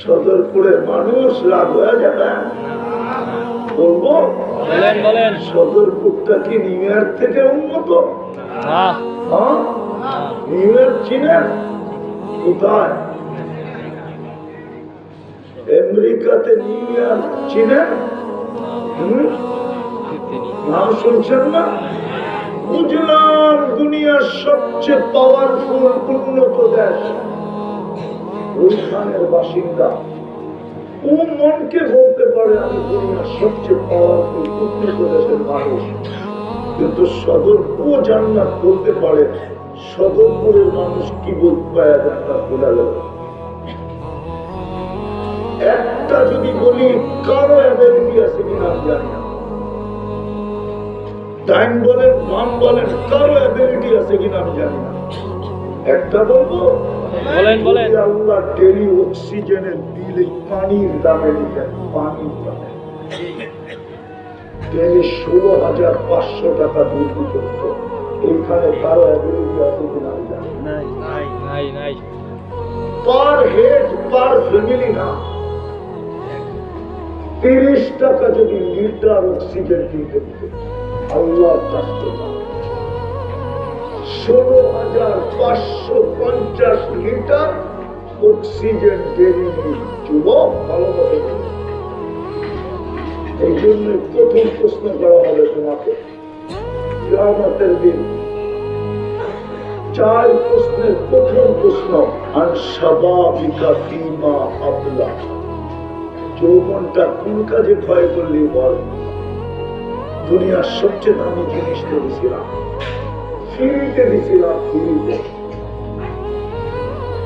সদরপুরের মানুষ রাগ হয়ে যাবে বলবো, বলেন সদরপুরটা কি নিউ ইয়র্ক থেকে উন্নত? নিউ ইয়র্ক চিনেন কোথায়? আমেরিকাতে নিউ ইয়র্ক চিনেন? নাম শুনছেন না? বুঝলাম দুনিয়ার সবচেয়ে পাওয়ারফুল উন্নত দেশ, ওইখানের বাসিন্দা। ও মনকে বলতে পারে আমি দুনিয়ার সবচেয়ে পাওয়ারফুল উন্নত দেশের মানুষ, কিন্তু সদরপুর জান্নাত বলতে পারে সদরপুরের মানুষ কি বলতে পারে জান্নাত বলা গেল। একটা যদি বলি কারো অ্যাবিলিটি আছে কিনা আমি জানি না, টাইম বলেন নাম বলেন কারো অ্যাবিলিটি আছে কিনা আমি জানি না। একটা বলবো, বলেন আল্লাহ ডেলি অক্সিজেনের বিল এই পানির দামে নিতেন, পানির দামে ডেলি 16,500 টাকা বিল করত, এইখানে কারো অ্যাবিলিটি আছে কিনা আমি জানি না। নাই পার হেড পার ফ্যামিলি না, 30 টাকা যদি লিটার অক্সিজেন কিনতে দিতে আল্লাহর কাছ থেকে 16,550 লিটার অক্সিজেন ডেলি যুবক ভালো করে। এই জন্য প্রথম প্রশ্ন করা হবে তোমাকে কিয়ামতের দিন, 4 প্রশ্নের প্রথম প্রশ্ন আন শাবাবিকা ফীমা আবলা, যৌবনটা কোন কাজে ক্ষয় করলি বল। দুনিয়ার সবচেয়ে দামি জিনিস তো দিছিলাম, ফ্রিতে দিছিলাম, ফ্রিতে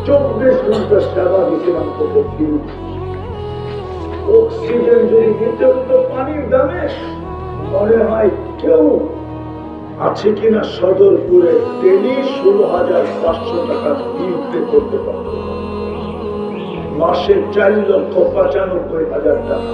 24 ঘন্টা সেবা দিছিলাম তোকে ফ্রিতে। অক্সিজেন যদি নিতে হতো পানির দামে, মনে হয় কেউ আছে কিনা সদরপুরে ডেলি 16,500 টাকা বিল পে করতে পারত, মাসে 4,95,000 টাকা।